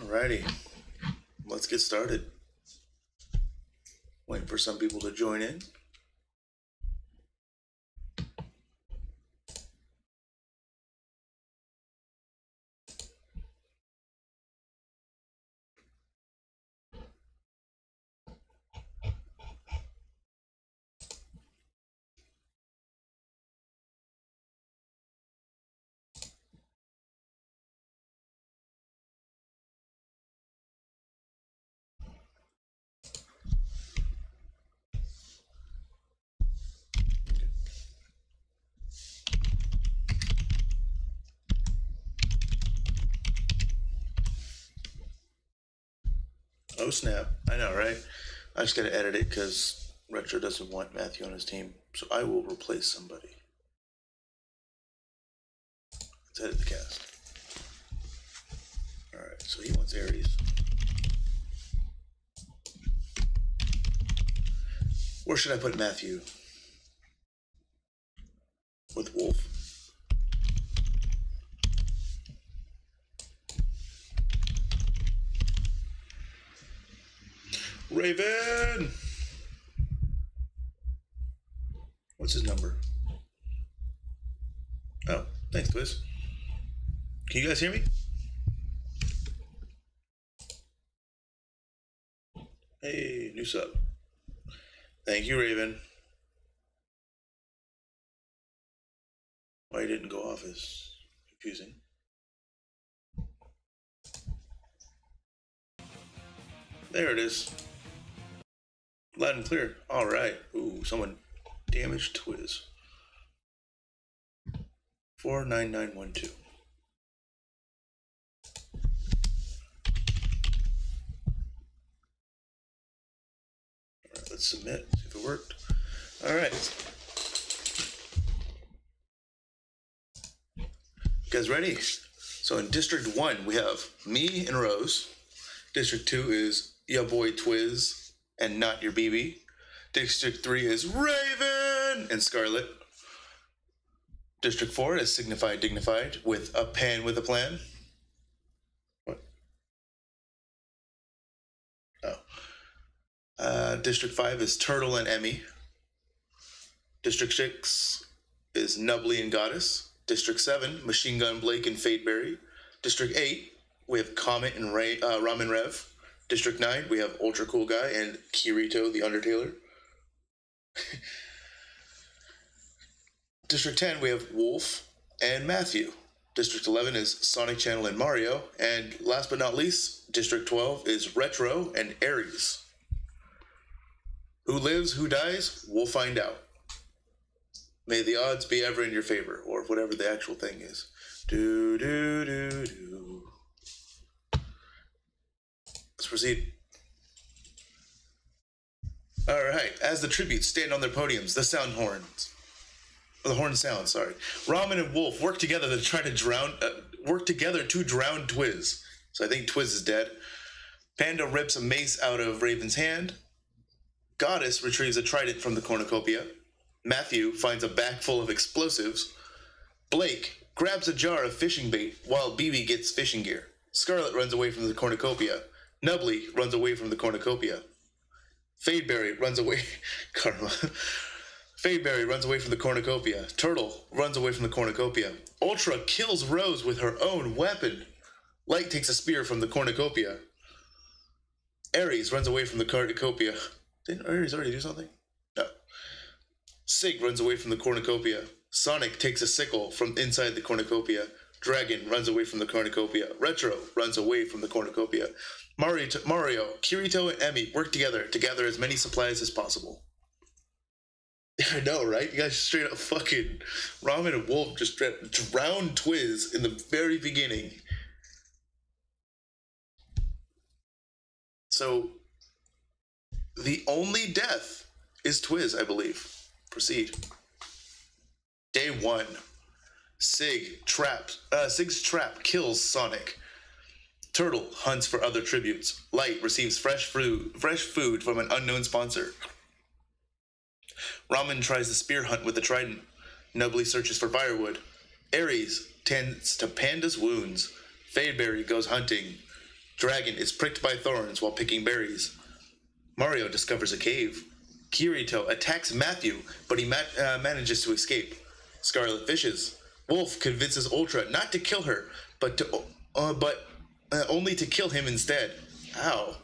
Alrighty, let's get started. Waiting for some people to join in. Oh snap, I know, right? I just gotta edit it because Retro doesn't want Matthew on his team, so I will replace somebody. Let's edit the cast. Alright, so he wants Aries. Where should I put Matthew? With Wolf. Raven! What's his number? Oh, thanks, Twiz. Can you guys hear me? Hey, new sub. Thank you, Raven. Why he didn't go off is confusing. There it is. Loud and clear. Alright. Ooh, someone damaged Twiz. 49912. Alright, let's submit. See if it worked. Alright. You guys ready? So in District 1, we have me and Rose. District 2 is your boy Twiz and not your BB. District 3 is Raven and Scarlet. District 4 is Signified Dignified with a pan with a plan. What? Oh. District 5 is Turtle and Emmy. District 6 is Nubbly and Goddess. District 7, Machine Gun Blake and Fadeberry. District 8, we have Comet and Ramen Rev. District 9, we have Ultra Cool Guy and Kirito the Undertaler. District 10, we have Wolf and Matthew. District 11 is Sonic Channel and Mario. And last but not least, District 12 is Retro and Aries. Who lives, who dies, we'll find out. May the odds be ever in your favor, or whatever the actual thing is. Do, do, do, do. Let's proceed. Alright, as the tributes stand on their podiums, the sound horns. The horn sound, sorry. Ramen and Wolf work together to try to drown Twiz. So I think Twiz is dead. Panda rips a mace out of Raven's hand. Goddess retrieves a trident from the cornucopia. Matthew finds a bag full of explosives. Blake grabs a jar of fishing bait while BB gets fishing gear. Scarlet runs away from the cornucopia. Nubbly runs away from the cornucopia. Fadeberry runs away. Karma. Fadeberry runs away from the cornucopia. Turtle runs away from the cornucopia. Ultra kills Rose with her own weapon. Light takes a spear from the cornucopia. Aries runs away from the cornucopia. Didn't Aries already do something? No. Sig runs away from the cornucopia. Sonic takes a sickle from inside the cornucopia. Dragon runs away from the cornucopia. Retro runs away from the cornucopia. Mario, Kirito, and Emmy work together to gather as many supplies as possible. I know, right? You guys straight up fucking Ramen and Wolf just drowned Twiz in the very beginning. So, the only death is Twiz, I believe. Proceed. Day 1. Sig's trap kills Sonic. Turtle hunts for other tributes. Light receives fresh food from an unknown sponsor. Ramen tries the spear hunt with the trident. Nubbly searches for firewood. Aries tends to Panda's wounds. Fadeberry goes hunting. Dragon is pricked by thorns while picking berries. Mario discovers a cave. Kirito attacks Matthew, but he manages to escape. Scarlet fishes. Wolf convinces Ultra not to kill her, but only to kill him instead. Ow.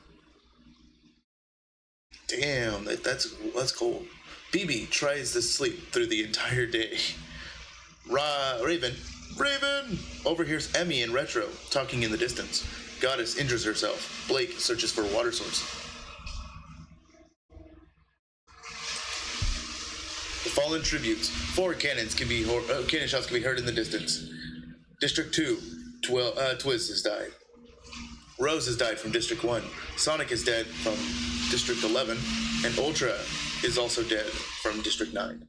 Damn, that's cool. BB tries to sleep through the entire day. Raven overhears Emmy and Retro talking in the distance. Goddess injures herself. Blake searches for a water source. The fallen tributes. 4 cannon shots can be heard in the distance. District 2, Twiz has died. Rose has died from District 1. Sonic is dead from District 11. And Ultra is also dead from District 9.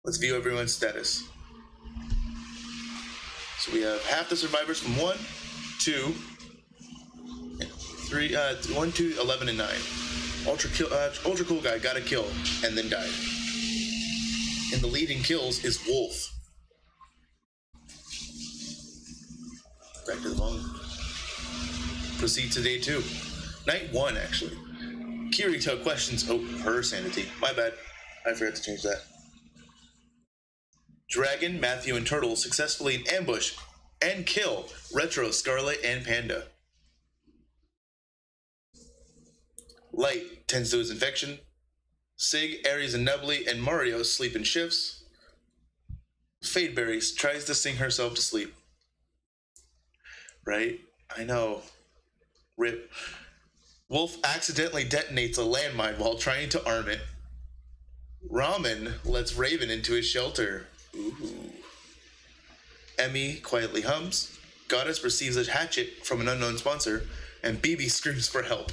Let's view everyone's status. So we have half the survivors from 1, 2, 3, 1, 2, 11, and 9. Ultra cool guy got a kill and then died. And the lead in kills is Wolf. Back to the phone. Proceed to day 2. Night 1, actually. Kirito questions her sanity. My bad. I forgot to change that. Dragon, Matthew, and Turtle successfully ambush and kill Retro, Scarlet, and Panda. Light tends to his infection. Sig, Aries, and Nubbly, and Mario sleep in shifts. Fadeberry tries to sing herself to sleep. Right? I know. Rip. Wolf accidentally detonates a landmine while trying to arm it. Ramen lets Raven into his shelter. Ooh. Emmy quietly hums. Goddess receives a hatchet from an unknown sponsor, and BB screams for help.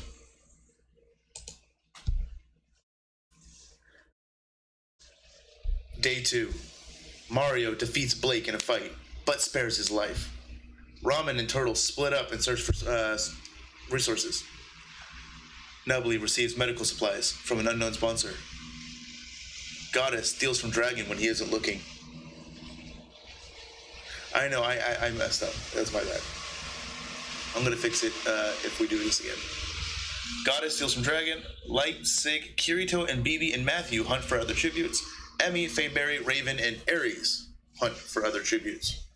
Day 2. Mario defeats Blake in a fight, but spares his life. Ramen and Turtle split up and search for resources. Nubbly receives medical supplies from an unknown sponsor. Goddess steals from Dragon when he isn't looking. I know, I messed up. That's my bad. I'm gonna fix it if we do this again. Goddess steals from Dragon. Light, Sig, Kirito, and BB and Matthew hunt for other tributes. Emmy, Fadeberry, Raven, and Aries hunt for other tributes.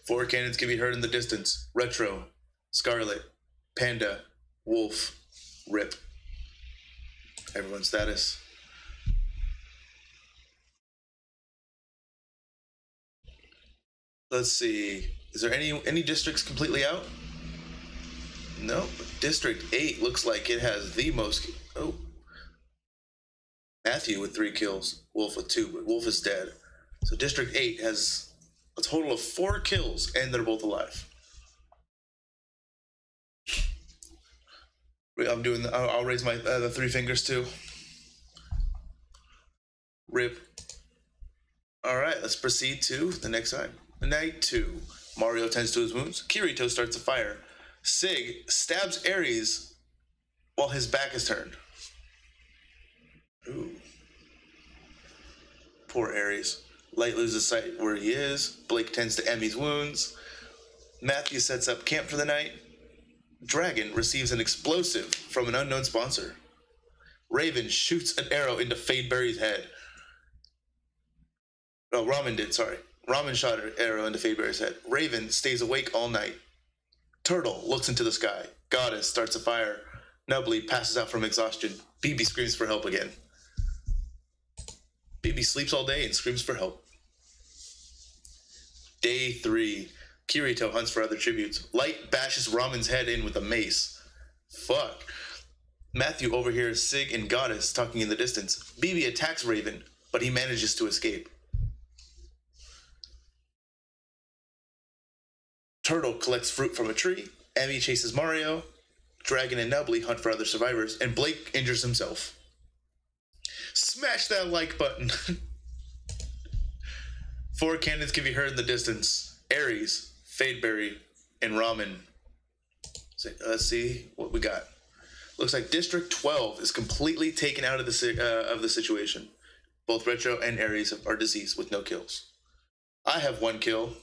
4 cannons can be heard in the distance. Retro, Scarlet, Panda, Wolf, Rip. Everyone's status. Let's see. Is there any districts completely out? No. District 8 looks like it has the most. Oh. Matthew with 3 kills. Wolf with 2, but Wolf is dead. So District 8 has a total of 4 kills, and they're both alive. I'm doing. I'll raise my the 3 fingers too. Rip. All right, let's proceed to the next time. Night 2. Mario tends to his wounds. Kirito starts a fire. Sig stabs Aries while his back is turned. Ooh. Poor Aries. Light loses sight where he is. Blake tends to Emmy's wounds. Matthew sets up camp for the night. Dragon receives an explosive from an unknown sponsor. Raven shoots an arrow into Fadeberry's head. Oh, Ramen did, sorry. Ramen shot an arrow into Fadeberry's head. Raven stays awake all night. Turtle looks into the sky. Goddess starts a fire. Nubbly passes out from exhaustion. BB screams for help again. BB sleeps all day and screams for help. Day 3. Kirito hunts for other tributes. Light bashes Ramen's head in with a mace. Fuck. Matthew overhears Sig and Goddess talking in the distance. BB attacks Raven, but he manages to escape. Turtle collects fruit from a tree. Emmy chases Mario. Dragon and Nubbly hunt for other survivors, and Blake injures himself. Smash that like button. 4 cannons can be heard in the distance. Aries, Fadeberry, and Ramen. So, let's see what we got. Looks like District 12 is completely taken out of the situation. Both Retro and Aries are deceased with no kills. I have 1 kill.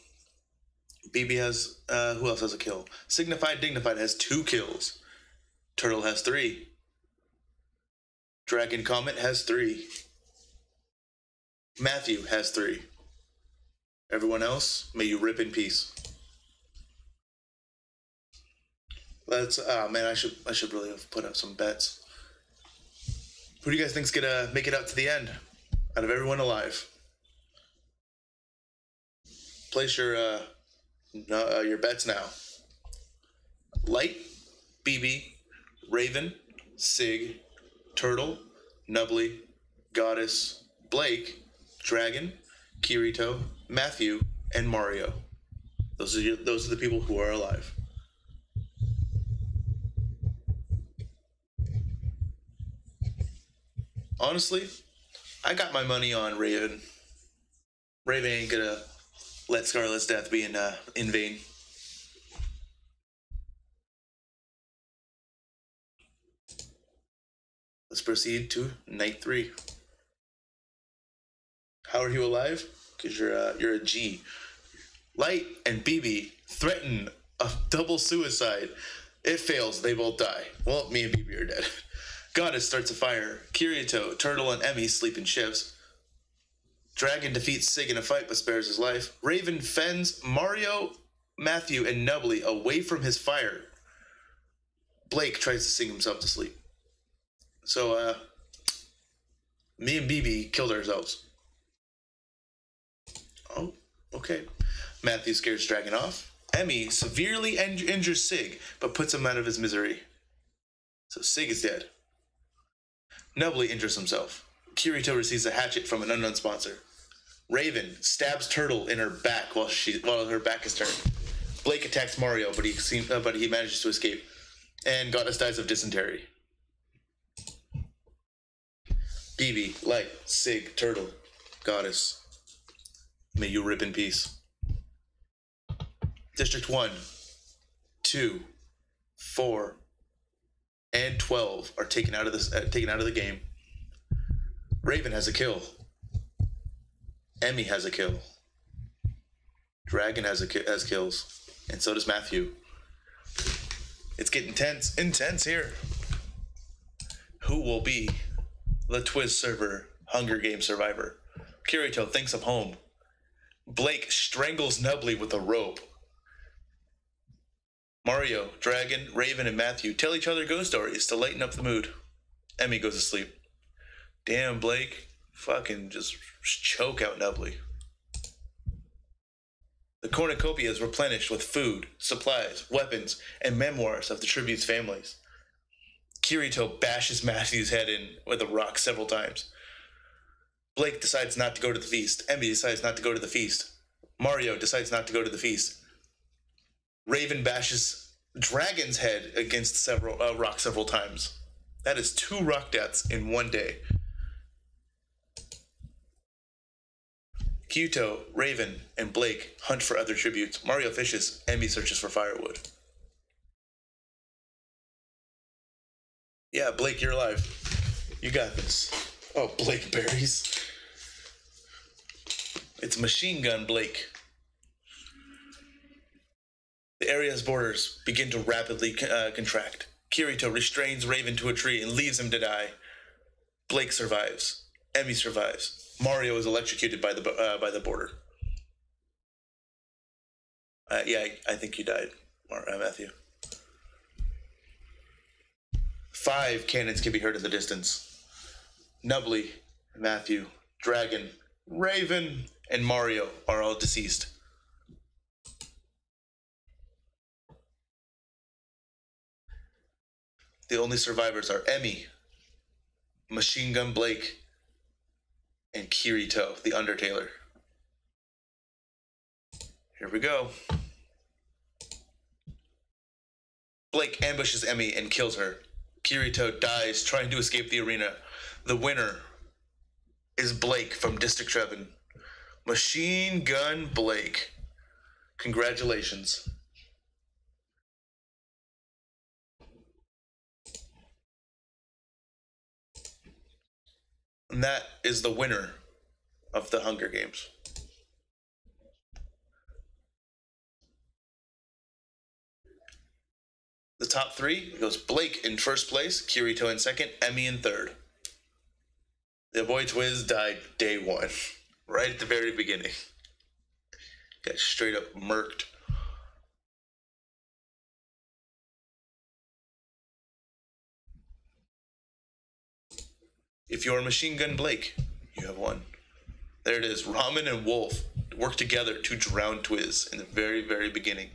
BB has, who else has a kill? Signified Dignified has 2 kills. Turtle has 3. Dragon Comet has 3. Matthew has 3. Everyone else, may you rip in peace. Let's, man, I should really have put up some bets. Who do you guys think's gonna make it out to the end out of everyone alive? Place your bets now. Light, BB, Raven, Sig, Turtle, Nubbly, Goddess, Blake, Dragon, Kirito, Matthew, and Mario. Those are the people who are alive. Honestly, I got my money on Raven. Raven ain't gonna let Scarlet's death be in vain. Let's proceed to night 3. How are you alive? Because you're a G. Light and BB threaten a double suicide. It fails, they both die. Well, me and BB are dead. Goddess starts a fire. Kirito, Turtle, and Emmy sleep in shifts. Dragon defeats Sig in a fight but spares his life. Raven fends Mario, Matthew, and Nubbly away from his fire. Blake tries to sing himself to sleep. So, me and BB killed ourselves. Oh, okay. Matthew scares Dragon off. Emmy severely injures Sig, but puts him out of his misery. So Sig is dead. Nubbly injures himself. Kirito receives a hatchet from an unknown sponsor. Raven stabs Turtle in her back while her back is turned. Blake attacks Mario, but he manages to escape. And Goddess dies of dysentery. BB, Light, Sig, Turtle, Goddess. May you rip in peace. District 1, 2, 4, and 12 are taken out of the game. Raven has a kill. Emmy has a kill. Dragon has kills, and so does Matthew. It's getting intense here. Who will be the Twiz Server Hunger Game survivor? Kirito thinks of home. Blake strangles Nubbly with a rope. Mario, Dragon, Raven, and Matthew tell each other ghost stories to lighten up the mood. Emmy goes to sleep. Damn, Blake. Fucking just choke out Nubbly. The cornucopia is replenished with food, supplies, weapons, and memoirs of the tribute's families. Kirito bashes Matthew's head in with a rock several times. Blake decides not to go to the feast. Emmy decides not to go to the feast. Mario decides not to go to the feast. Raven bashes Dragon's head against several rocks several times. That is 2 rock deaths in one day. Kirito, Raven, and Blake hunt for other tributes. Mario fishes. Emmy searches for firewood. Yeah, Blake, you're alive. You got this. Oh, Blake berries. It's Machine Gun Blake. The area's borders begin to rapidly contract. Kirito restrains Raven to a tree and leaves him to die. Blake survives. Emmy survives. Mario is electrocuted by the border. Yeah, I think you died, Matthew. 5 cannons can be heard in the distance. Nubbly, Matthew, Dragon, Raven, and Mario are all deceased. The only survivors are Emmy, Machine Gun Blake, and Kirito, the Undertaler. Here we go. Blake ambushes Emmy and kills her. Kirito dies trying to escape the arena. The winner is Blake from District 7. Machine Gun Blake. Congratulations. And that is the winner of the Hunger Games. The top three goes Blake in first place, Kirito in second, Emmy in third. The boy Twiz died day one, right at the very beginning. Got straight up murked. If you're Machine Gun Blake, you have won. There it is. Ramen and Wolf work together to drown Twiz in the very, very beginning.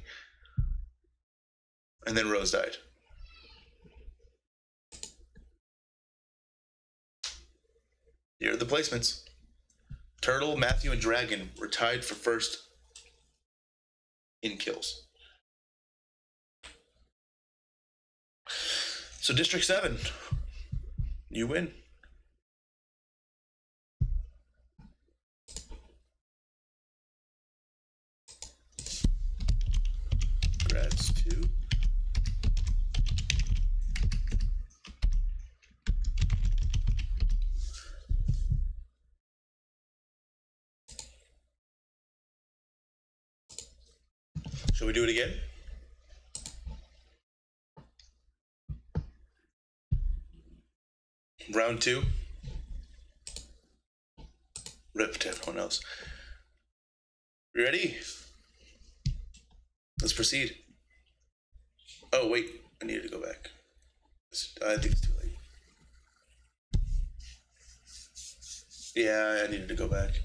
And then Rose died. Here are the placements. Turtle, Matthew, and Dragon were tied for first in kills. So District 7, you win. Congrats to Shall we do it again? Round 2. Rip to everyone else. You ready? Let's proceed. Oh, wait. I needed to go back. I think it's too late. Yeah, I needed to go back.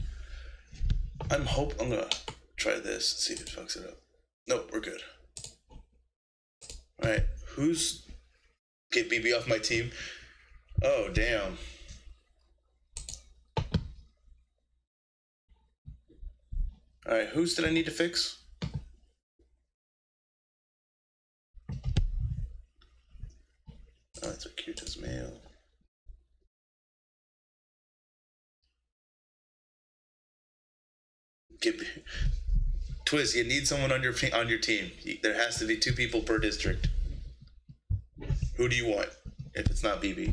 I'm gonna try this and see if it fucks it up. Nope, we're good. Alright, get BB off my team? Oh, damn. Alright, whose did I need to fix? Oh, that's a cute as male. Twiz, you need someone on your team. There has to be 2 people per district. Who do you want if it's not BB?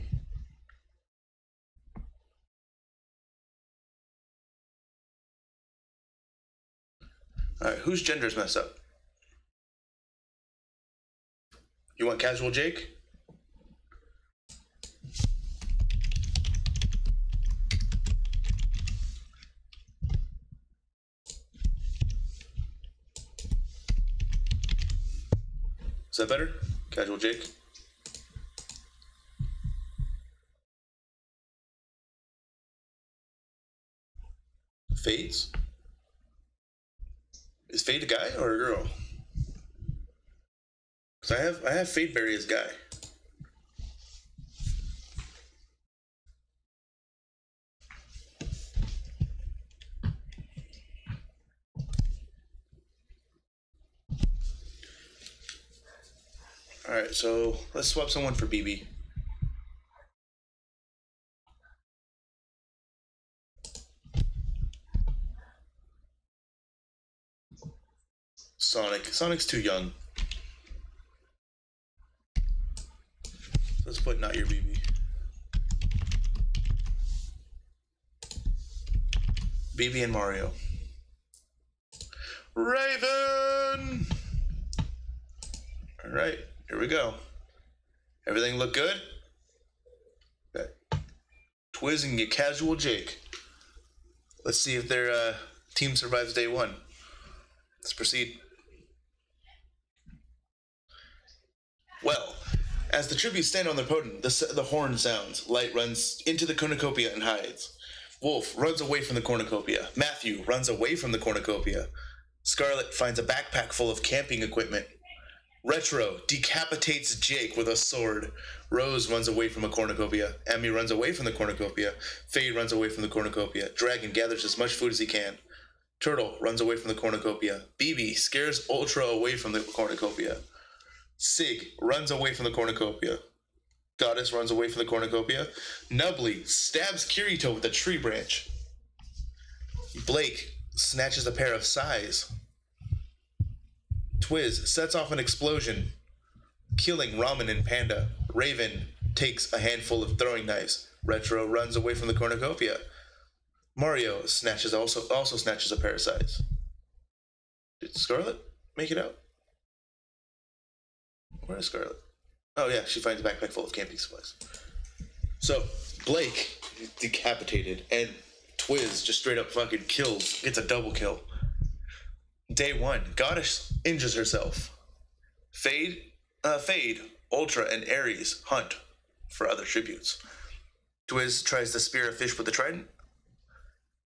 Alright, whose gender's messed up? You want Casual Jake? Is that better? Casual Jake? Fades? Is Fade a guy or a girl? Because I have Fadeberry as guy. Alright, so let's swap someone for BB. Sonic's too young. Let's put not your BB. BB and Mario. Raven! Alright, here we go. Everything look good? Okay. Twiz and get Casual Jake. Let's see if their team survives day 1. Let's proceed. Well, as the tributes stand on their podium, the horn sounds. Light runs into the cornucopia and hides. Wolf runs away from the cornucopia. Matthew runs away from the cornucopia. Scarlet finds a backpack full of camping equipment. Retro decapitates Jake with a sword. Rose runs away from a cornucopia. Emmy runs away from the cornucopia. Fade runs away from the cornucopia. Dragon gathers as much food as he can. Turtle runs away from the cornucopia. BB scares Ultra away from the cornucopia. Sig runs away from the cornucopia. Goddess runs away from the cornucopia. Nubbly stabs Kirito with a tree branch. Blake snatches a pair of sais. Twiz sets off an explosion, killing Ramen and Panda. Raven takes a handful of throwing knives. Retro runs away from the cornucopia. Mario also snatches a pair of sais. Did Scarlet make it out? Where is Scarlet? Oh yeah, she finds a backpack full of camping supplies. So Blake decapitated, and Twiz just straight up fucking gets a double kill. Day 1, Goddess injures herself. Fade, Ultra, and Ares hunt for other tributes. Twiz tries to spear a fish with a trident.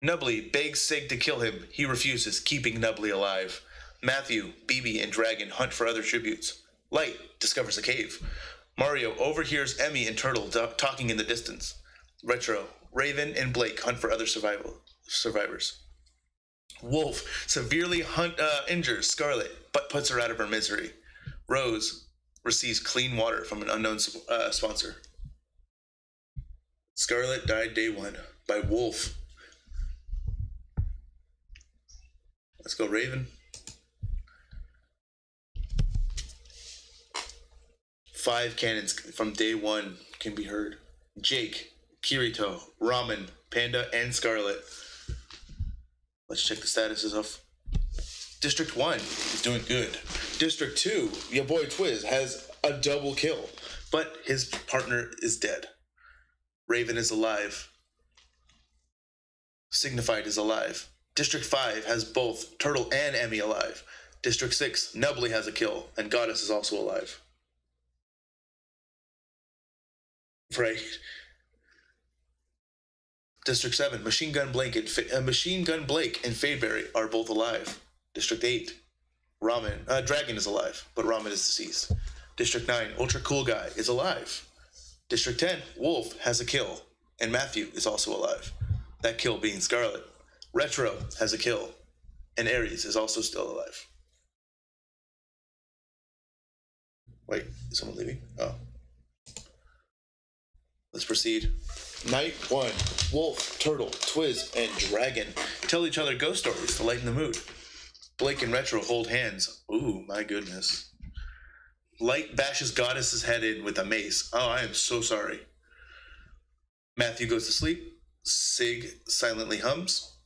Nubbly begs Sig to kill him. He refuses, keeping Nubbly alive. Matthew, BB, and Dragon hunt for other tributes. Light discovers a cave. Mario overhears Emmy and Turtle talking in the distance. Retro, Raven, and Blake hunt for other survivors. Wolf severely injures Scarlet, but puts her out of her misery. Rose receives clean water from an unknown sponsor. Scarlet died day 1 by Wolf. Let's go, Raven. 5 cannons from day 1 can be heard. Jake, Kirito, Ramen, Panda, and Scarlet. Let's check the statuses of District 1 is doing good. District 2, your boy Twiz has a double kill, but his partner is dead. Raven is alive. Signified is alive. District 5 has both Turtle and Emmy alive. District 6, Nubbly has a kill, and Goddess is also alive. Right. District 7, Machine Gun Blake and Fadeberry are both alive. District 8, Dragon is alive, but Ramen is deceased. District 9, Ultra Cool Guy is alive. District 10, Wolf has a kill, and Matthew is also alive. That kill being Scarlet. Retro has a kill, and Ares is also still alive. Wait, is someone leaving? Oh. Let's proceed. Night 1, Wolf, Turtle, Twiz, and Dragon tell each other ghost stories to lighten the mood. Blake and Retro hold hands. Ooh, my goodness. Light bashes Goddess's head in with a mace. Oh, I am so sorry. Matthew goes to sleep. Sig silently hums.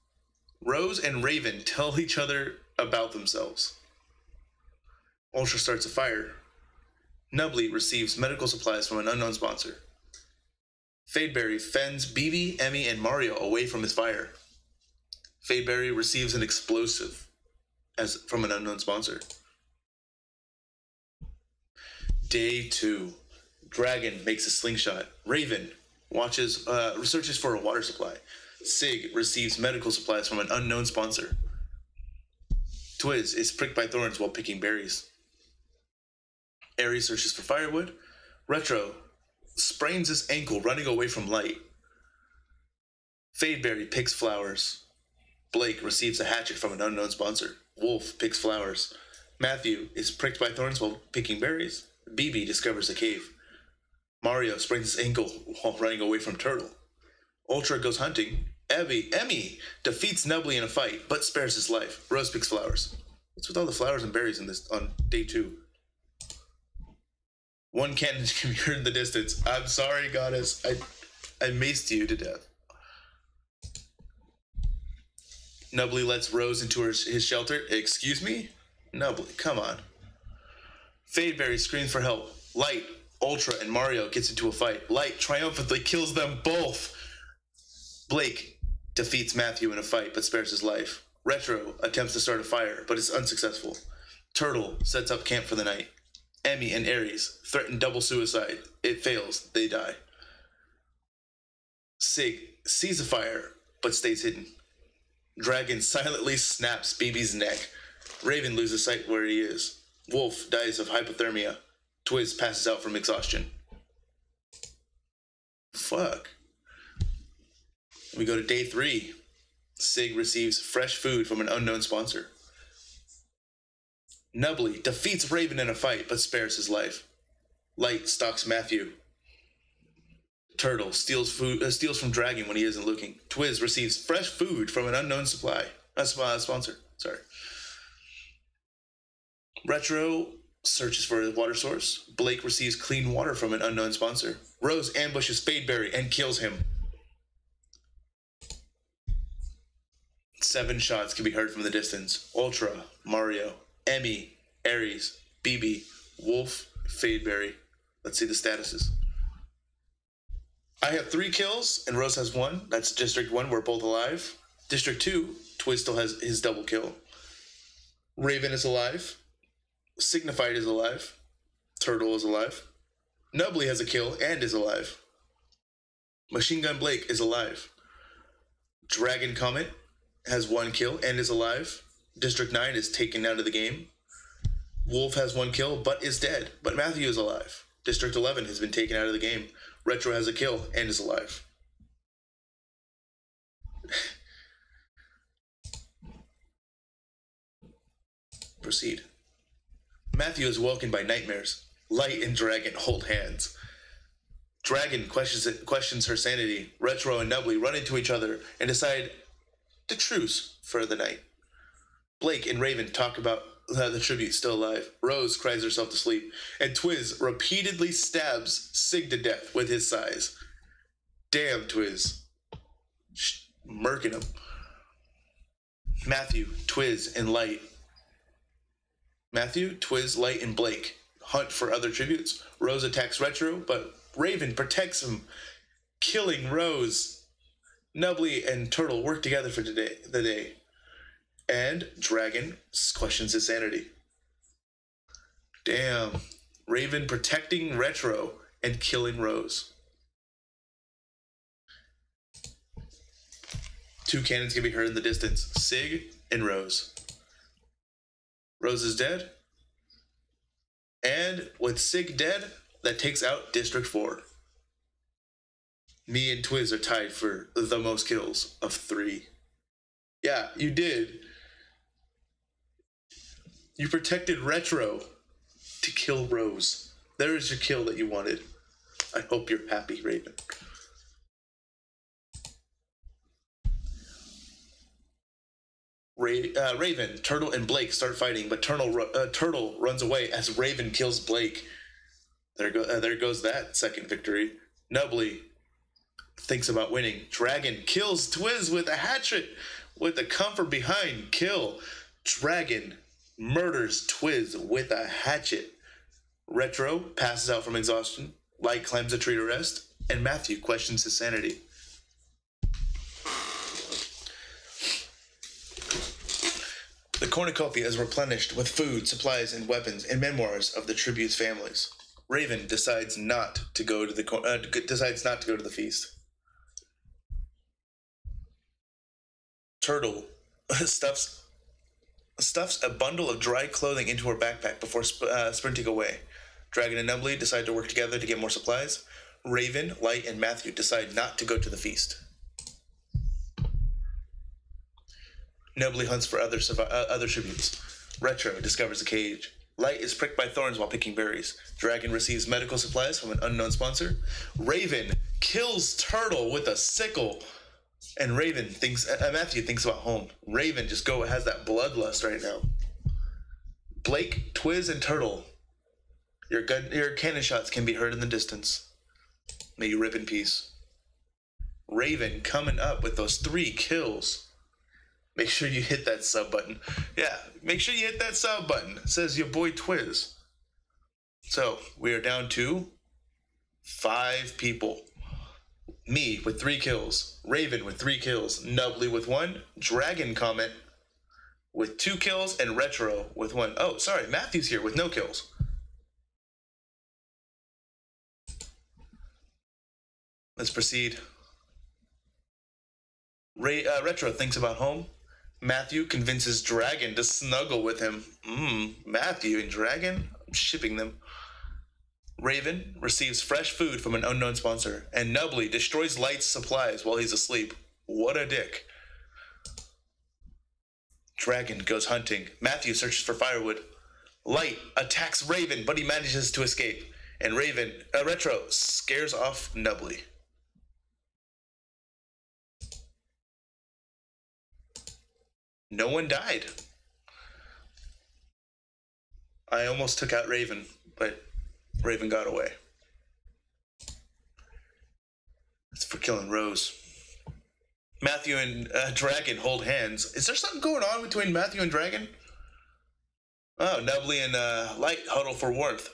Rose and Raven tell each other about themselves. Ultra starts a fire. Nubbly receives medical supplies from an unknown sponsor. Fadeberry fends BB, Emmy, and Mario away from his fire. Fadeberry receives an explosive from an unknown sponsor. Day 2. Dragon makes a slingshot. Raven researches for a water supply. Sig receives medical supplies from an unknown sponsor. Twiz is pricked by thorns while picking berries. Ares searches for firewood. Retro sprains his ankle running away from Light. Fadeberry picks flowers. Blake receives a hatchet from an unknown sponsor. Wolf picks flowers. Matthew is pricked by thorns while picking berries. BB discovers a cave. Mario sprains his ankle while running away from Turtle. Ultra goes hunting. Emmy defeats Nubbly in a fight, but spares his life. Rose picks flowers. What's with all the flowers and berries on day 2? 1 cannon can be heard in the distance. I'm sorry, Goddess. I maced you to death. Nubbly lets Rose into his shelter. Excuse me? Nubbly, come on. Fadeberry screams for help. Light, Ultra, and Mario gets into a fight. Light triumphantly kills them both. Blake defeats Matthew in a fight, but spares his life. Retro attempts to start a fire, but is unsuccessful. Turtle sets up camp for the night. Emmy and Ares threaten double suicide. It fails. They die. Sig sees a fire, but stays hidden. Dragon silently snaps BB's neck. Raven loses sight where he is. Wolf dies of hypothermia. Twiz passes out from exhaustion. Fuck. We go to day 3. Sig receives fresh food from an unknown sponsor. Nubbly defeats Raven in a fight, but spares his life. Light stalks Matthew. Turtle steals from Dragon when he isn't looking. Twiz receives fresh food from an unknown sponsor. Sorry. Retro searches for a water source. Blake receives clean water from an unknown sponsor. Rose ambushes Fadeberry and kills him. 7 shots can be heard from the distance. Ultra, Mario, Emmy, Ares, BB, Wolf, Fadeberry. Let's see the statuses. I have 3 kills, and Rose has 1. That's District 1, we're both alive. District 2, Twiz still has his double kill. Raven is alive. Signified is alive. Turtle is alive. Nubbly has a kill and is alive. Machine Gun Blake is alive. Dragon Comet has 1 kill and is alive. District 9 is taken out of the game. Wolf has 1 kill but is dead. But Matthew is alive. District 11 has been taken out of the game. Retro has a kill and is alive. Proceed. Matthew is woken by nightmares. Light and Dragon hold hands. Dragon questions her sanity. Retro and Nubbly run into each other and decide to truce for the night. Blake and Raven talk about the tribute still alive. Rose cries herself to sleep, and Twiz repeatedly stabs Sig to death with his size. Damn, Twiz. Murking him. Matthew, Twiz, and Light. Matthew, Twiz, Light, and Blake hunt for other tributes. Rose attacks Retro, but Raven protects him, killing Rose. Nubbly and Turtle work together for the day. And Dragon questions his sanity. Damn. Raven protecting Retro and killing Rose. 2 cannons can be heard in the distance. Sig and Rose. Rose is dead. And with Sig dead, that takes out District 4. Me and Twiz are tied for the most kills of 3. Yeah, you did. You protected Retro to kill Rose. There is your kill that you wanted. I hope you're happy, Raven. Raven, Turtle, and Blake start fighting, but Turtle runs away as Raven kills Blake. There goes that second victory. Nubbly thinks about winning. Dragon kills Twiz with a hatchet with the comfort behind kill. Dragon murders Twiz with a hatchet. Retro passes out from exhaustion. Light climbs a tree to rest, and Matthew questions his sanity. The cornucopia is replenished with food, supplies, and weapons and memoirs of the tribute's families. Raven decides not to go to the feast. Turtle stuffs a bundle of dry clothing into her backpack before sprinting away. Dragon and Nubbly decide to work together to get more supplies. Raven, Light, and Matthew decide not to go to the feast. Nubbly hunts for other tributes. Retro discovers a cage. Light is pricked by thorns while picking berries. Dragon receives medical supplies from an unknown sponsor. Raven kills Turtle with a sickle. And Matthew thinks about home. Raven just has that bloodlust right now. Blake, Twiz, and Turtle. Your cannon shots can be heard in the distance. May you rip in peace. Raven coming up with those 3 kills. Make sure you hit that sub button. Yeah, make sure you hit that sub button. It says your boy Twiz. So, we are down to 5 people. Me with 3 kills. Raven with 3 kills. Nubbly with 1. Dragon Comet with 2 kills. And Retro with 1. Oh, sorry. Matthew's here with no kills. Let's proceed. Retro thinks about home. Matthew convinces Dragon to snuggle with him. Matthew and Dragon? I'm shipping them. Raven receives fresh food from an unknown sponsor, and Nubbly destroys Light's supplies while he's asleep. What a dick. Dragon goes hunting. Matthew searches for firewood. Light attacks Raven, but he manages to escape. And Retro scares off Nubbly. No one died. I almost took out Raven, but Raven got away. It's for killing Rose. Matthew and Dragon hold hands. Is there something going on between Matthew and Dragon? Oh, Nubbly and Light huddle for warmth.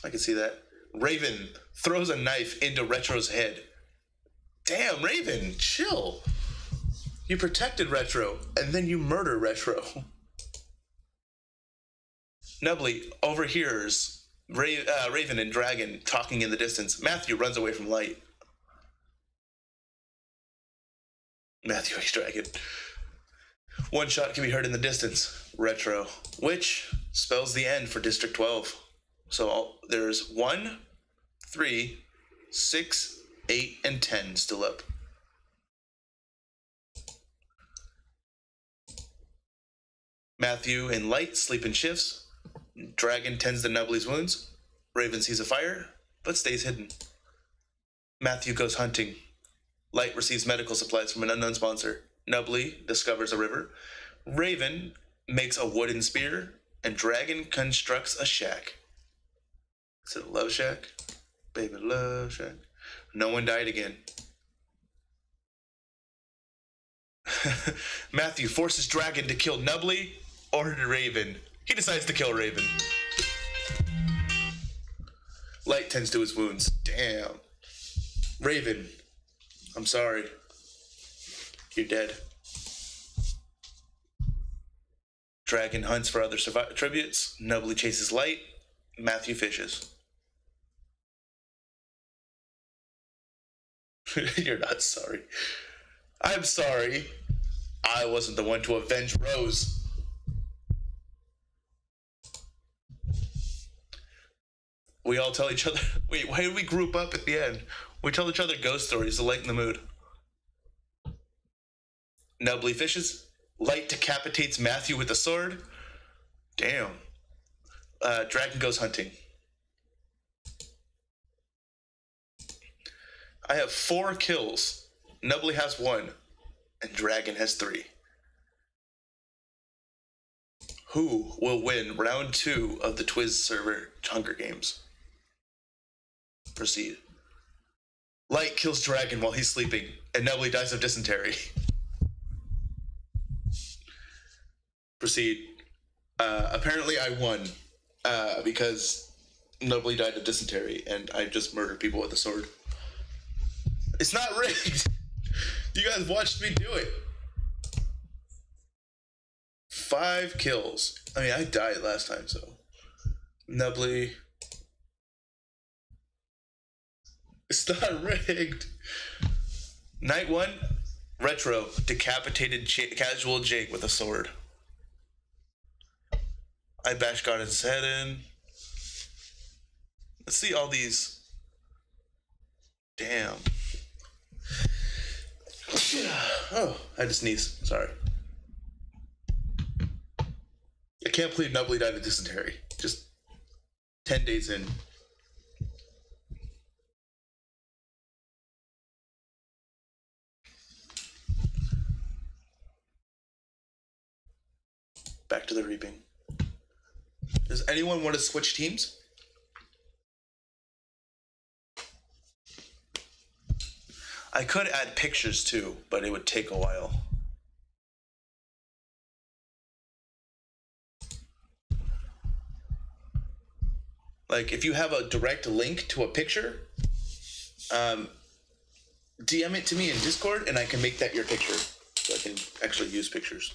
I can see that. Raven throws a knife into Retro's head. Damn, Raven, chill. You protected Retro, and then you murder Retro. Nubbly overhears Raven and Dragon talking in the distance. Matthew runs away from Light. Matthew X Dragon. One shot can be heard in the distance. Retro. Which spells the end for District 12. So there's 1, 3, 6, 8, and 10 still up. Matthew and Light sleep in shifts. Dragon tends to Nubbly's wounds. Raven sees a fire, but stays hidden. Matthew goes hunting. Light receives medical supplies from an unknown sponsor. Nubbly discovers a river. Raven makes a wooden spear, and Dragon constructs a shack. Is it a love shack? Baby love shack. No one died again. Matthew forces Dragon to kill Nubbly or Raven. He decides to kill Raven. Light tends to his wounds. Damn. Raven, I'm sorry. You're dead. Dragon hunts for other tributes. Nubbly chases Light. Matthew fishes. You're not sorry. I'm sorry. I wasn't the one to avenge Rose. We all tell each other... Wait, why did we group up at the end? We tell each other ghost stories to lighten the mood. Nubbly fishes. Light decapitates Matthew with a sword. Damn. Dragon goes hunting. I have 4 kills. Nubbly has 1. And Dragon has 3. Who will win round 2 of the Twiz Server Hunger Games? Proceed. Light kills Dragon while he's sleeping, and Nubbly dies of dysentery. Proceed. Apparently I won, because Nubbly died of dysentery, and I just murdered people with a sword. It's not rigged! You guys watched me do it. 5 kills. I mean, I died last time, so. Nubbly. It's not rigged. Night 1, Retro decapitated Casual Jake with a sword. I bash got his head in. Let's see all these. Damn. Oh, I had to sneeze. Sorry. I can't believe Nubbly died of dysentery. Just 10 days in. Back to the reaping. Does anyone want to switch teams? I could add pictures too, but it would take a while. Like, if you have a direct link to a picture, DM it to me in Discord, and I can make that your picture, so I can actually use pictures.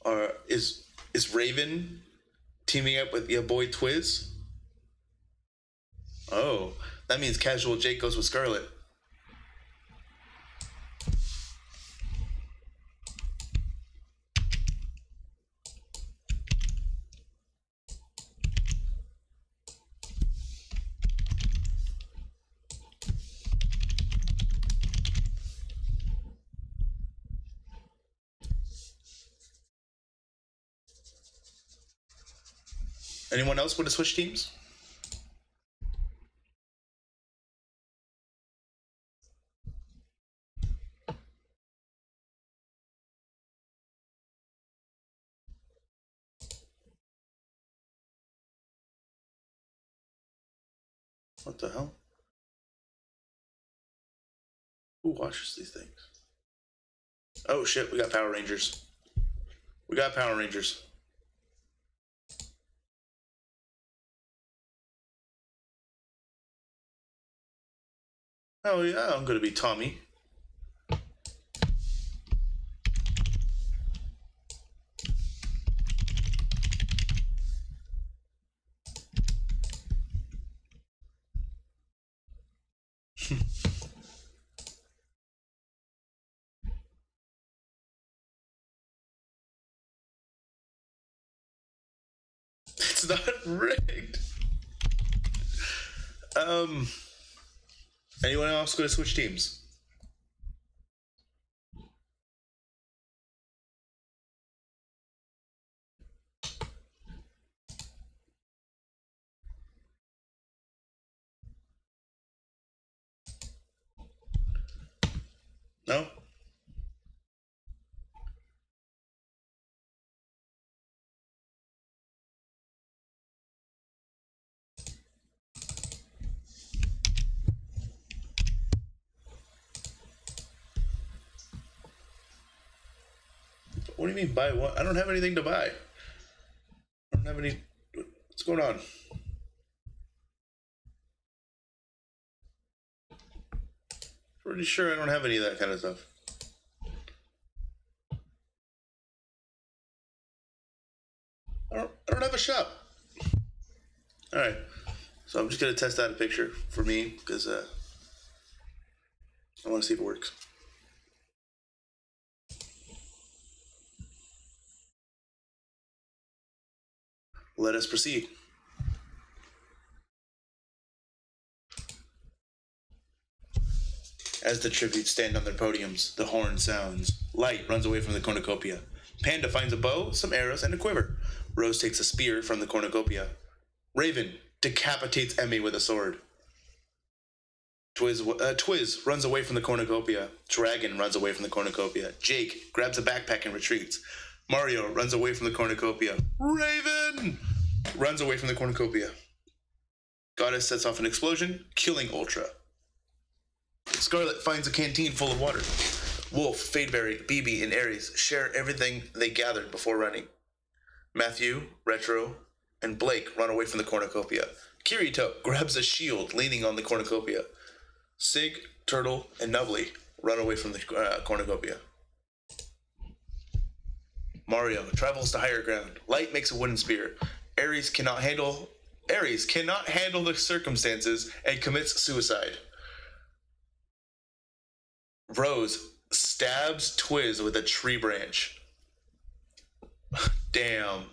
Or is Raven teaming up with your boy Twiz? Oh, that means Casual Jake goes with Scarlet. Anyone else want to switch teams? What the hell? Who washes these things? Oh shit, we got Power Rangers. We got Power Rangers. Oh yeah, I'm gonna be Tommy. It's not rigged. Anyone else gonna switch teams? No? What do you mean buy what? I don't have anything to buy. I don't have any. What's going on? Pretty sure I don't have any of that kind of stuff. I don't have a shop. All right, so I'm just gonna test out a picture for me because I want to see if it works. Let us proceed. As the tributes stand on their podiums, the horn sounds. Light runs away from the cornucopia. Panda finds a bow, some arrows, and a quiver. Rose takes a spear from the cornucopia. Raven decapitates Emmy with a sword. Twiz runs away from the cornucopia. Dragon runs away from the cornucopia. Jake grabs a backpack and retreats. Mario runs away from the cornucopia. Raven runs away from the cornucopia. Goddess sets off an explosion, killing Ultra. Scarlet finds a canteen full of water. Wolf, Fadeberry, BB, and Aries share everything they gathered before running. Matthew, Retro, and Blake run away from the cornucopia. Kirito grabs a shield leaning on the cornucopia. Sig, Turtle, and Nubbly run away from the cornucopia. Mario travels to higher ground. Light makes a wooden spear. Aries cannot handle the circumstances and commits suicide. Rose stabs Twiz with a tree branch. Damn.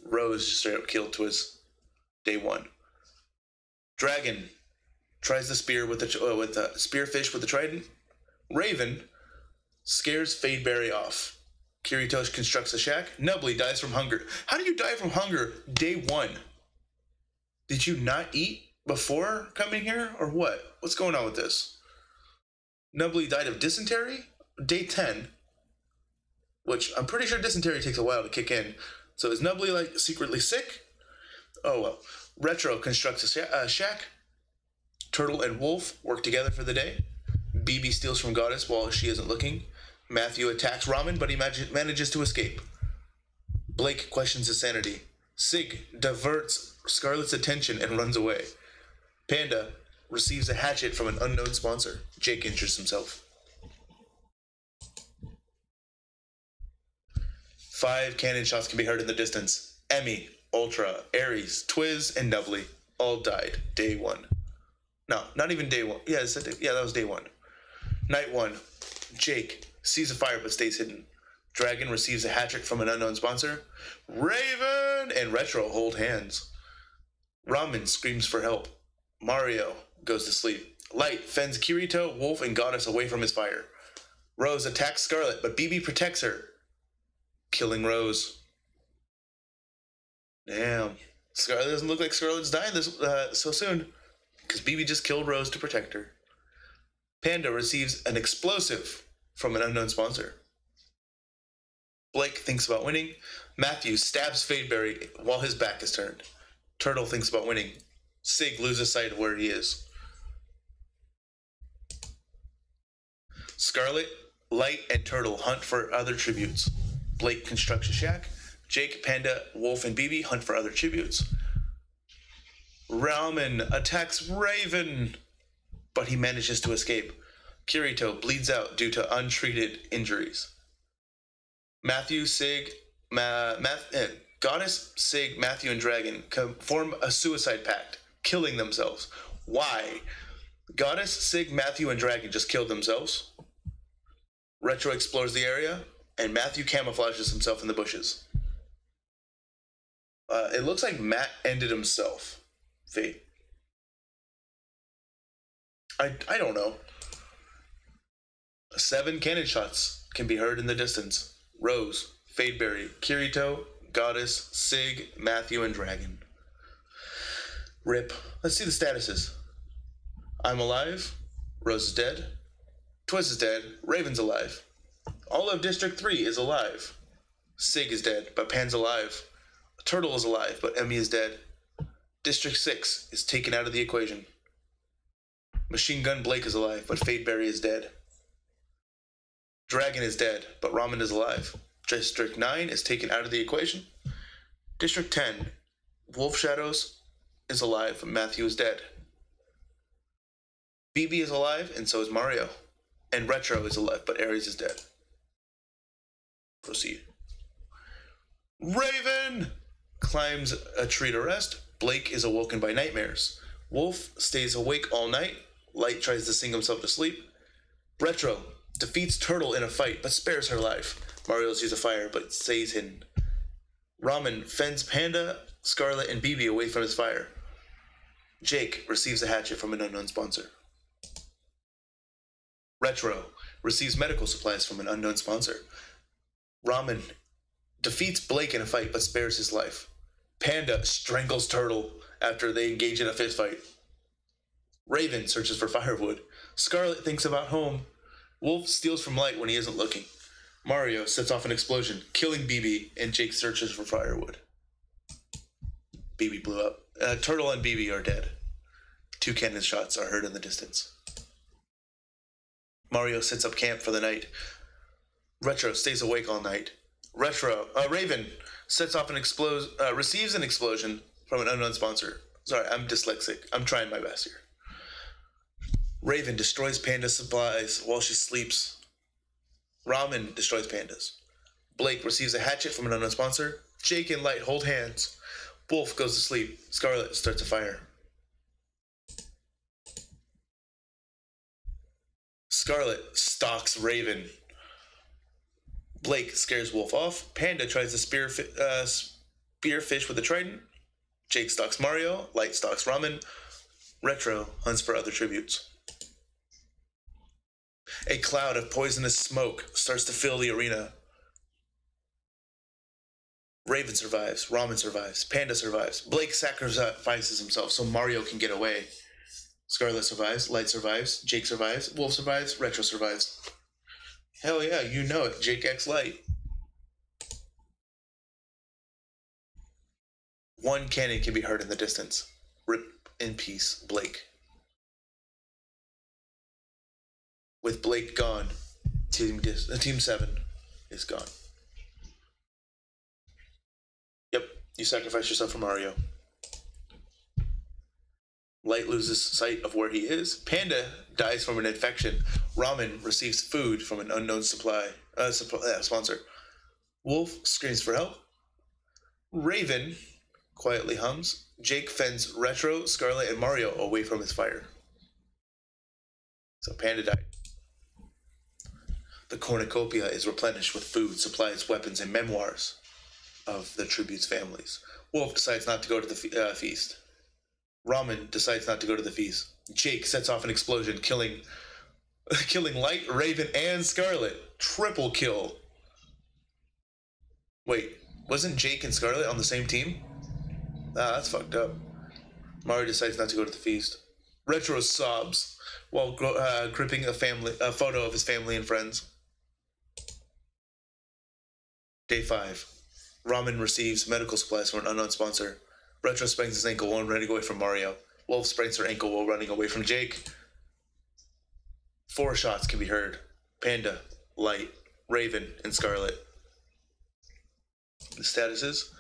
Rose straight up killed Twiz. Day 1. Dragon tries the spear with the spearfish with the trident. Raven scares Fadeberry off. Kirito constructs a shack. Nubbly dies from hunger. How do you die from hunger day 1? Did you not eat before coming here or what? What's going on with this? Nubbly died of dysentery day 10, which I'm pretty sure dysentery takes a while to kick in. So is Nubbly like secretly sick? Oh well. Retro constructs a shack. Turtle and Wolf work together for the day. BB steals from Goddess while she isn't looking. Matthew attacks Ramen, but he manages to escape. Blake questions his sanity. Sig diverts Scarlet's attention and runs away. Panda receives a hatchet from an unknown sponsor. Jake injures himself. 5 cannon shots can be heard in the distance. Emmy, Ultra, Aries, Twiz, and Nubbly all died day 1. No, not even day 1. Yeah, that was day 1. Night 1. Jake sees a fire but stays hidden. Dragon receives a hat trick from an unknown sponsor. Raven and Retro hold hands. Ramen screams for help. Mario goes to sleep. Light fends Kirito, Wolf, and Goddess away from his fire. Rose attacks Scarlet, but BB protects her, killing Rose. Damn. Scarlet doesn't look like Scarlet's dying this so soon, because BB just killed Rose to protect her. Panda receives an explosive from an unknown sponsor. Blake thinks about winning. Matthew stabs Fadeberry while his back is turned. Turtle thinks about winning. Sig loses sight of where he is. Scarlet Light and Turtle hunt for other tributes. Blake constructs a shack. Jake, Panda, Wolf, and BB hunt for other tributes. Ramen attacks Raven, but he manages to escape. Kirito bleeds out due to untreated injuries. Matthew, Sig, Goddess, Sig, Matthew, and Dragon form a suicide pact, killing themselves. Why? Goddess, Sig, Matthew, and Dragon just killed themselves. Retro explores the area, and Matthew camouflages himself in the bushes. It looks like Matt ended himself. Fate. I don't know. 7 cannon shots can be heard in the distance. Rose, Fadeberry, Kirito, Goddess, Sig, Matthew, and Dragon. Rip. Let's see the statuses. I'm alive. Rose is dead. Twiz is dead. Raven's alive. All of District 3 is alive. Sig is dead, but Pan's alive. Turtle is alive, but Emmy is dead. District 6 is taken out of the equation. Machine Gun Blake is alive, but Fadeberry is dead. Dragon is dead, but Ramen is alive. District 9 is taken out of the equation. District 10, Wolf Shadows is alive, but Matthew is dead. BB is alive, and so is Mario. And Retro is alive, but Ares is dead. Proceed. Raven climbs a tree to rest. Blake is awoken by nightmares. Wolf stays awake all night. Light tries to sing himself to sleep. Retro defeats Turtle in a fight, but spares her life. Mario sees a fire, but stays hidden. Ramen fends Panda, Scarlet, and BB away from his fire. Jake receives a hatchet from an unknown sponsor. Retro receives medical supplies from an unknown sponsor. Ramen defeats Blake in a fight, but spares his life. Panda strangles Turtle after they engage in a fistfight. Raven searches for firewood. Scarlet thinks about home. Wolf steals from Light when he isn't looking. Mario sets off an explosion, killing BB, and Jake searches for firewood. BB blew up. Turtle and BB are dead. 2 cannon shots are heard in the distance. Mario sets up camp for the night. Retro stays awake all night. Raven sets off receives an explosion from an unknown sponsor. Sorry, I'm dyslexic. I'm trying my best here. Raven destroys Panda's supplies while she sleeps. Ramen destroys Pandas. Blake receives a hatchet from an unknown sponsor. Jake and Light hold hands. Wolf goes to sleep. Scarlet starts a fire. Scarlet stalks Raven. Blake scares Wolf off. Panda tries to spear fish with a trident. Jake stalks Mario. Light stalks Ramen. Retro hunts for other tributes. A cloud of poisonous smoke starts to fill the arena. Raven survives. Ramen survives. Panda survives. Blake sacrifices himself so Mario can get away. Scarlet survives. Light survives. Jake survives. Wolf survives. Retro survives. Hell yeah, you know it. Jake X Light. 1 cannon can be heard in the distance. Rip in peace, Blake. With Blake gone, Team 7 is gone. Yep, you sacrifice yourself for Mario. Light loses sight of where he is. Panda dies from an infection. Ramen receives food from an unknown sponsor. Wolf screams for help. Raven quietly hums. Jake fends Retro, Scarlet, and Mario away from his fire. So Panda died. The cornucopia is replenished with food, supplies, weapons, and memoirs of the tribute's families. Wolf decides not to go to the feast. Ramen decides not to go to the feast. Jake sets off an explosion, killing Light, Raven, and Scarlet. Triple kill. Wait, wasn't Jake and Scarlet on the same team? Ah, that's fucked up. Mario decides not to go to the feast. Retro sobs while gripping a photo of his family and friends. Day 5. Ramen receives medical supplies from an unknown sponsor. Retro sprains his ankle while running away from Mario. Wolf sprains her ankle while running away from Jake. 4 shots can be heard. Panda Light, Raven, and Scarlet. The statuses.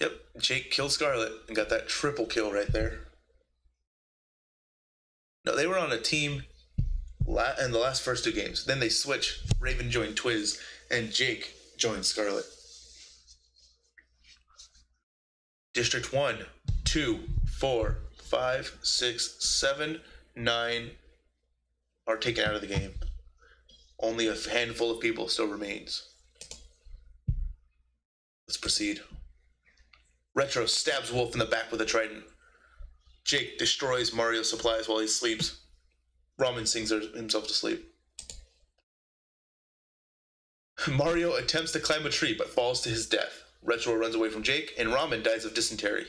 Yep, Jake killed Scarlet and got that triple kill right there. No, they were on a team in the first 2 games. Then they switched. Raven joined Twiz, and Jake joined Scarlet. District 1, 2, 4, 5, 6, 7, 9 are taken out of the game. Only a handful of people still remains. Let's proceed. Retro stabs Wolf in the back with a trident. Jake destroys Mario's supplies while he sleeps. Ramen sings himself to sleep. Mario attempts to climb a tree but falls to his death. Retro runs away from Jake, and Ramen dies of dysentery.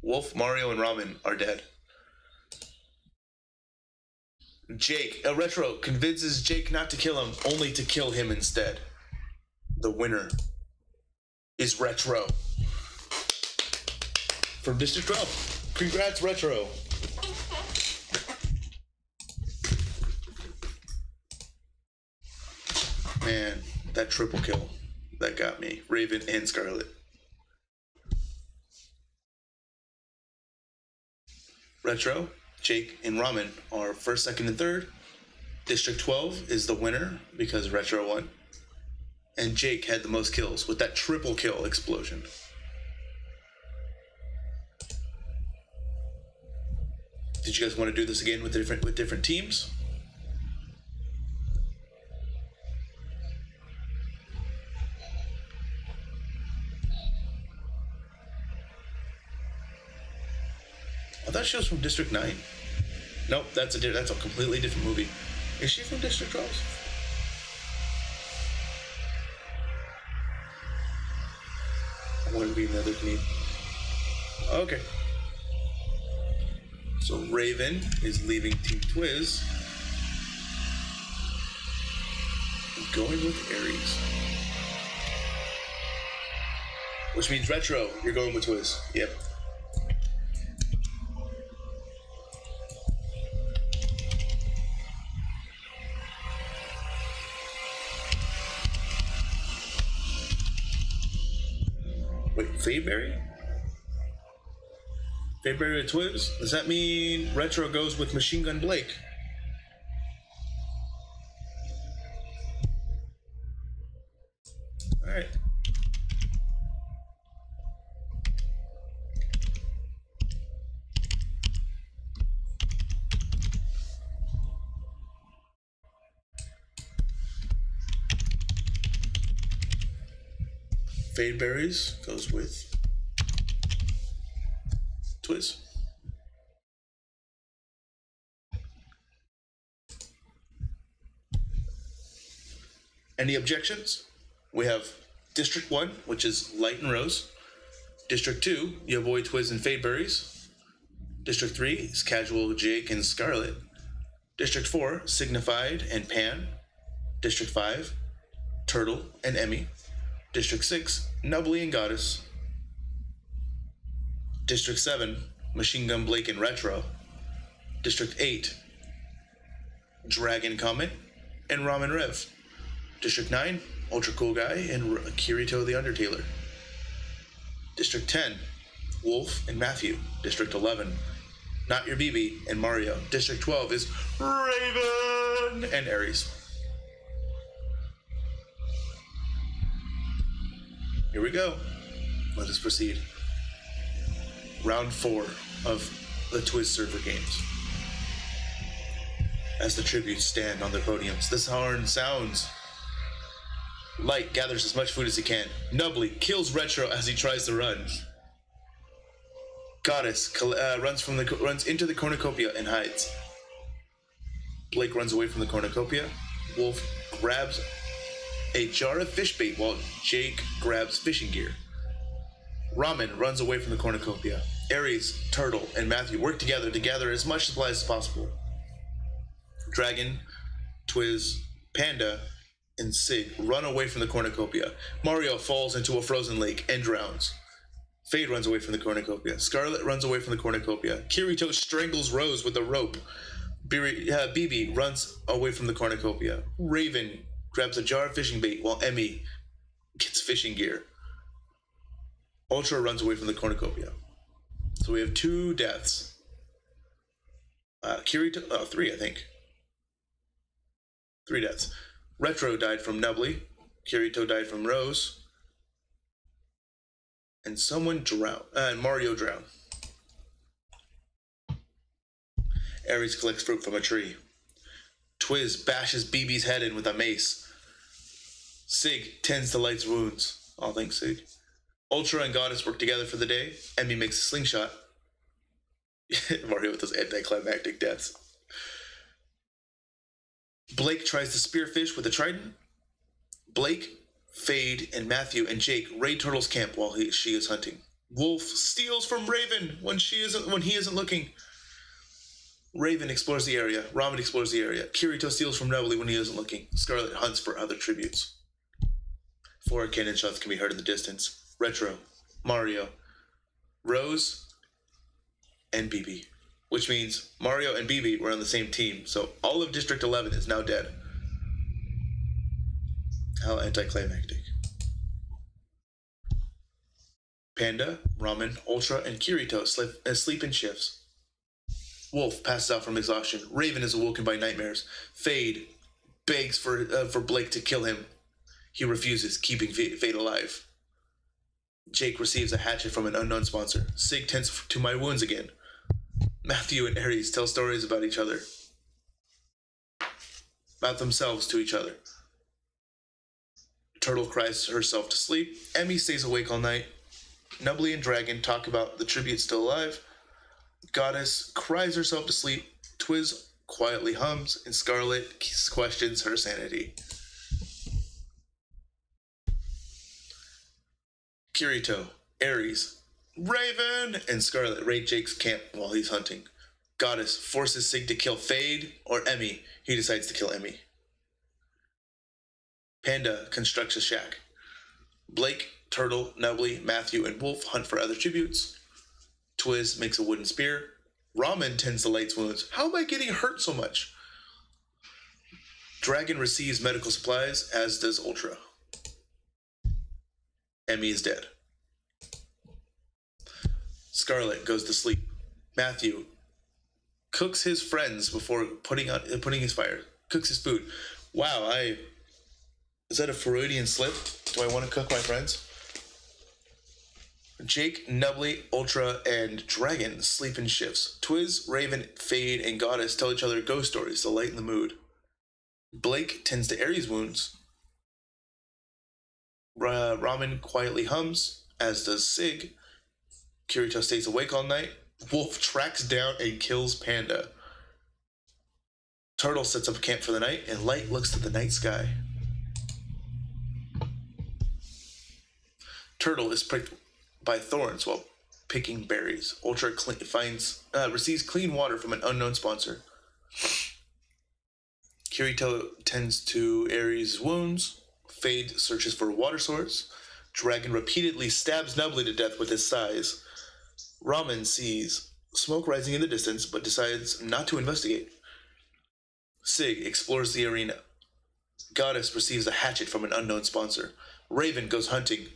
Wolf, Mario, and Ramen are dead. Retro convinces Jake not to kill him, only to kill him instead. The winner is Retro. From District 12. Congrats, Retro. Man, that triple kill. That got me. Raven and Scarlet. Retro, Jake, and Ramen are first, second, and third. District 12 is the winner because Retro won. And Jake had the most kills with that triple kill explosion. Did you guys want to do this again with different teams? I thought she was from District 9. Nope, that's a completely different movie. Is she from District 12? I want to be another team. Okay. So Raven is leaving Team Twiz. I'm going with Aries. Which means Retro, you're going with Twiz. Yep. Wait, Fadeberry? Fadeberry with Twiz? Does that mean Retro goes with Machine Gun Blake? Alright. Fadeberries goes with Twiz. Any objections? We have District 1, which is Light and Rose. District 2, you avoid Twiz and Fadeberries. District 3 is Casual, Jake, and Scarlet. District 4, Signified and Pan. District 5, Turtle and Emmy. District 6, Nubbly and Goddess. District 7, Machine Gun Blake and Retro. District 8, Dragon Comet and Ramen Rev. District 9, Ultra Cool Guy and Kirito the Undertaler. District 10, Wolf and Matthew. District 11, Not Your BB and Mario. District 12 is Raven and Aries. Here we go. Let us proceed. Round 4 of the Twiz Server games. As the tributes stand on their podiums, this horn sounds. Light gathers as much food as he can. Nubbly kills Retro as he tries to run. Goddess runs into the cornucopia and hides. Blake runs away from the cornucopia. Wolf grabs a jar of fish bait while Jake grabs fishing gear. Ramen runs away from the cornucopia. Aries, Turtle, and Matthew work together to gather as much supplies as possible. Dragon, Twiz, Panda, and Sig run away from the cornucopia. Mario falls into a frozen lake and drowns. Fade runs away from the cornucopia. Scarlet runs away from the cornucopia. Kirito strangles Rose with a rope. BB runs away from the cornucopia. Raven grabs a jar of fishing bait while Emmy gets fishing gear. Ultra runs away from the cornucopia. So we have 2 deaths. Kirito, 3, I think. 3 deaths. Retro died from Nubbly. Kirito died from Rose. And someone drowned. And Mario drowned. Ares collects fruit from a tree. Twiz bashes BB's head in with a mace. Sig tends to Light's wounds. All thanks, Sig. Ultra and Goddess work together for the day. Emmy makes a slingshot. Mario with those anticlimactic deaths. Blake tries to spearfish with a trident. Blake, Fade, and Matthew and Jake raid Turtle's camp while she is hunting. Wolf steals from Raven when he isn't looking. Raven explores the area. Ramen explores the area. Kirito steals from Nubbly when he isn't looking. Scarlet hunts for other tributes. 4 cannon shots can be heard in the distance. Retro, Mario, Rose, and BB. Which means Mario and BB were on the same team, so all of District 11 is now dead. How anticlimactic. Panda, Ramen, Ultra, and Kirito sleep in shifts. Wolf passes out from exhaustion. Raven is awoken by nightmares. Fade begs for Blake to kill him. He refuses, keeping Fade alive. Jake receives a hatchet from an unknown sponsor. Sig tends to my wounds again. Matthew and Ares tell stories about each other. About themselves to each other. Turtle cries herself to sleep. Emmy stays awake all night. Nubbly and Dragon talk about the tribute still alive. Goddess cries herself to sleep. Twiz quietly hums, and Scarlet questions her sanity. Kirito, Ares, Raven, and Scarlet raid Jake's camp while he's hunting. Goddess forces Sig to kill Fade or Emmy. He decides to kill Emmy. Panda constructs a shack. Blake, Turtle, Nubbly, Matthew, and Wolf hunt for other tributes. Twiz makes a wooden spear. Ramen tends to Light's wounds. How am I getting hurt so much? Dragon receives medical supplies, as does Ultra. Emmy is dead. Scarlet goes to sleep. Matthew cooks his friends before putting his fire. Cooks his food. Wow, is that a Freudian slip? Do I want to cook my friends? Jake, Nubbly, Ultra, and Dragon sleep in shifts. Twiz, Raven, Fade, and Goddess tell each other ghost stories to lighten the mood. Blake tends to Ares' wounds. Ramen quietly hums, as does Sig. Kirito stays awake all night. Wolf tracks down and kills Panda. Turtle sets up camp for the night, and Light looks to the night sky. Turtle is pricked by thorns while picking berries. Ultra receives clean water from an unknown sponsor. Kirito tends to Ares' wounds. Fade searches for a water source. Dragon repeatedly stabs Nubbly to death with his size. Ramen sees smoke rising in the distance, but decides not to investigate. Sig explores the arena. Goddess receives a hatchet from an unknown sponsor. Raven goes hunting.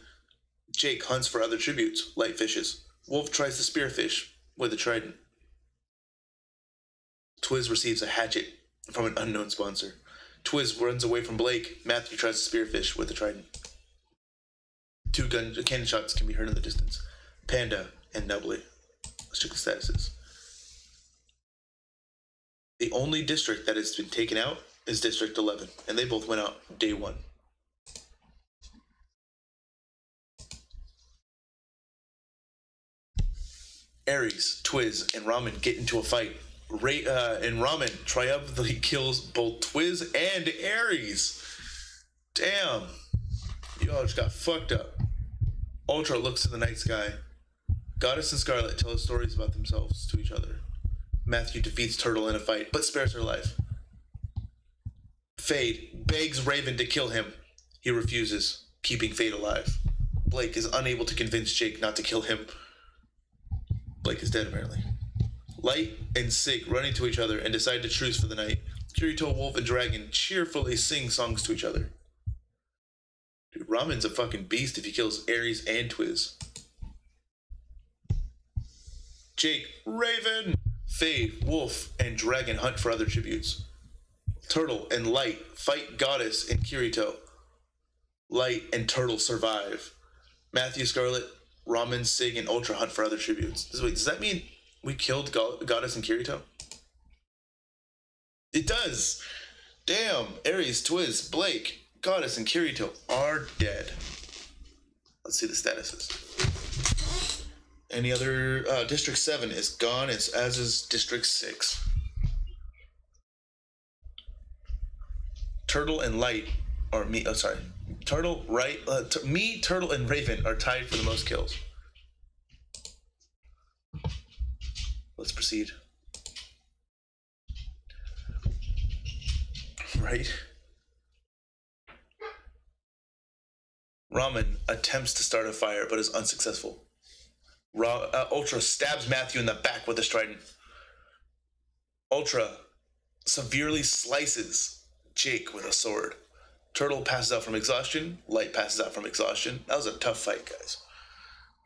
Jake hunts for other tributes, Light fishes. Wolf tries to spearfish with a trident. Twiz receives a hatchet from an unknown sponsor. Twiz runs away from Blake. Matthew tries to spearfish with a trident. 2 cannon shots can be heard in the distance. Panda and Nubbly. Let's check the statuses. The only district that has been taken out is District 11, and they both went out day 1. Ares, Twiz, and Ramen get into a fight. And Ramen triumphantly kills both Twiz and Ares. Damn. Y'all just got fucked up. Ultra looks to the night sky. Goddess and Scarlet tell stories about themselves to each other. Matthew defeats Turtle in a fight, but spares her life. Fade begs Raven to kill him. He refuses, keeping Fade alive. Blake is unable to convince Jake not to kill him. Blake is dead, apparently. Light and Sig run into each other and decide to truce for the night. Kirito, Wolf, and Dragon cheerfully sing songs to each other. Dude, Ramen's a fucking beast if he kills Ares and Twiz. Jake, Raven, Fade, Wolf, and Dragon hunt for other tributes. Turtle and Light fight Goddess and Kirito. Light and Turtle survive. Matthew, Scarlet, Ramen, Sig, and Ultra hunt for other tributes. Wait, does that mean we killed Goddess and Kirito? It does! Damn, Ares, Twiz, Blake, Goddess, and Kirito are dead. Let's see the statuses. Any other... District 7 is gone, as is District 6. Turtle and Light, or me, oh sorry. Turtle, right, me, Turtle, and Raven are tied for the most kills. Let's proceed. Right. Ramen attempts to start a fire, but is unsuccessful. Ultra stabs Matthew in the back with a trident. Ultra severely slices Jake with a sword. Turtle passes out from exhaustion. Light passes out from exhaustion. That was a tough fight, guys.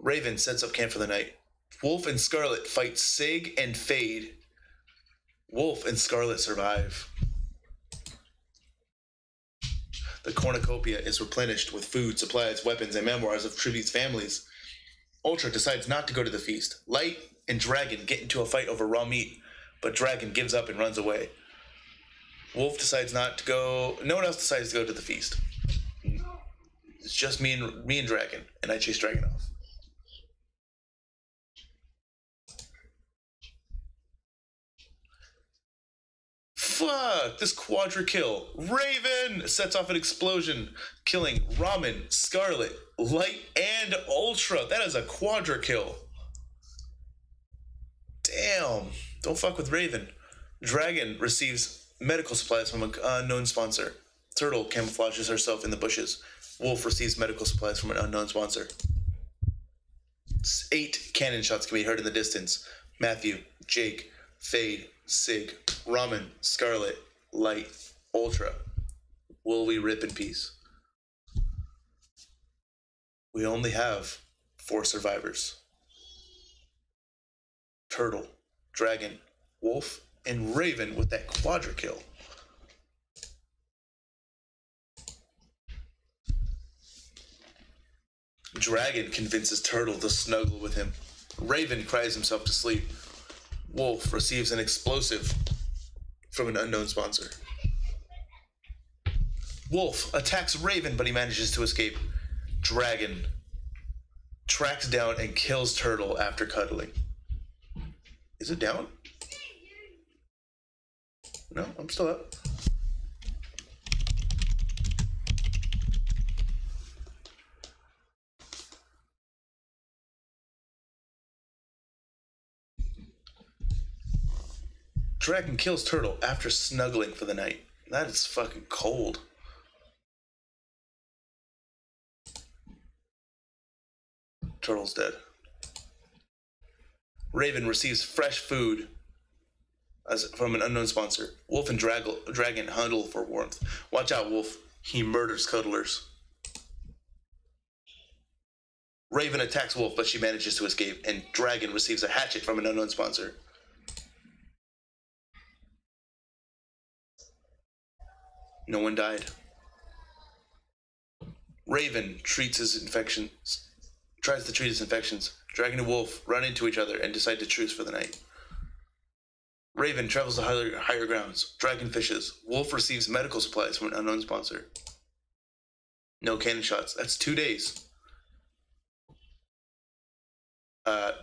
Raven sets up camp for the night. Wolf and Scarlet fight Sig and Fade. Wolf and Scarlet survive. The cornucopia is replenished with food, supplies, weapons, and memoirs of Tribute's families. Ultra decides not to go to the feast. Light and Dragon get into a fight over raw meat, but Dragon gives up and runs away. Wolf decides not to go. No one else decides to go to the feast. It's just me and Dragon, and I chase Dragon off. Fuck, this quadra kill. Raven sets off an explosion, killing Ramen, Scarlet, Light, and Ultra. That is a quadra kill. Damn. Don't fuck with Raven. Dragon receives medical supplies from an unknown sponsor. Turtle camouflages herself in the bushes. Wolf receives medical supplies from an unknown sponsor. 8 cannon shots can be heard in the distance. Matthew, Jake, Fade, Sig, Ramen, Scarlet, Light, Ultra. Will we rip in peace? We only have 4 survivors. Turtle, Dragon, Wolf, and Raven with that quadra kill. Dragon convinces Turtle to snuggle with him. Raven cries himself to sleep. Wolf receives an explosive from an unknown sponsor. Wolf attacks Raven, but he manages to escape. Dragon tracks down and kills Turtle after cuddling. Is it down? No, I'm still up. Dragon kills Turtle after snuggling for the night. That is fucking cold. Turtle's dead. Raven receives fresh food from an unknown sponsor. Wolf and Dragon huddle for warmth. Watch out, Wolf. He murders cuddlers. Raven attacks Wolf, but she manages to escape, and Dragon receives a hatchet from an unknown sponsor. No one died. Raven tries to treat his infections. Dragon and Wolf run into each other and decide to truce for the night. Raven travels to higher grounds. Dragon fishes. Wolf receives medical supplies from an unknown sponsor. No cannon shots. That's 2 days.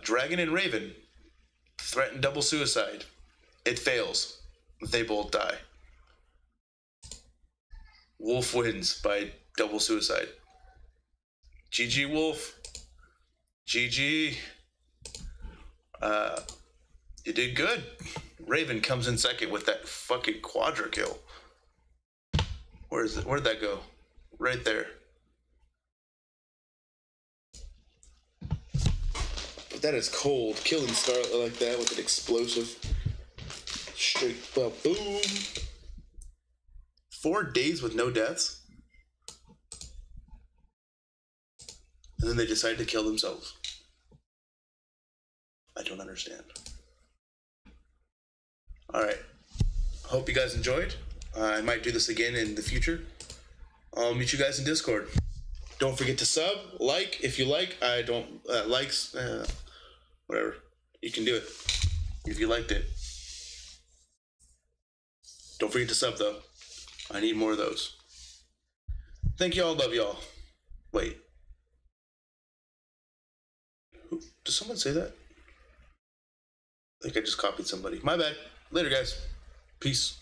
Dragon and Raven threaten double suicide. It fails. They both die. Wolf wins by double suicide. GG, Wolf. GG. You did good. Raven comes in second with that fucking quadra kill. Where is it? Where'd that go? Right there. That is cold. Killing Scarlet like that with an explosive. Straight up boom. 4 days with no deaths? And then they decide to kill themselves. I don't understand. Alright. Hope you guys enjoyed. I might do this again in the future. I'll meet you guys in Discord. Don't forget to sub, like if you like. I don't, likes, whatever. You can do it if you liked it. Don't forget to sub though. I need more of those. Thank y'all, love y'all. Wait. Did someone say that? I think I just copied somebody. My bad. Later, guys. Peace.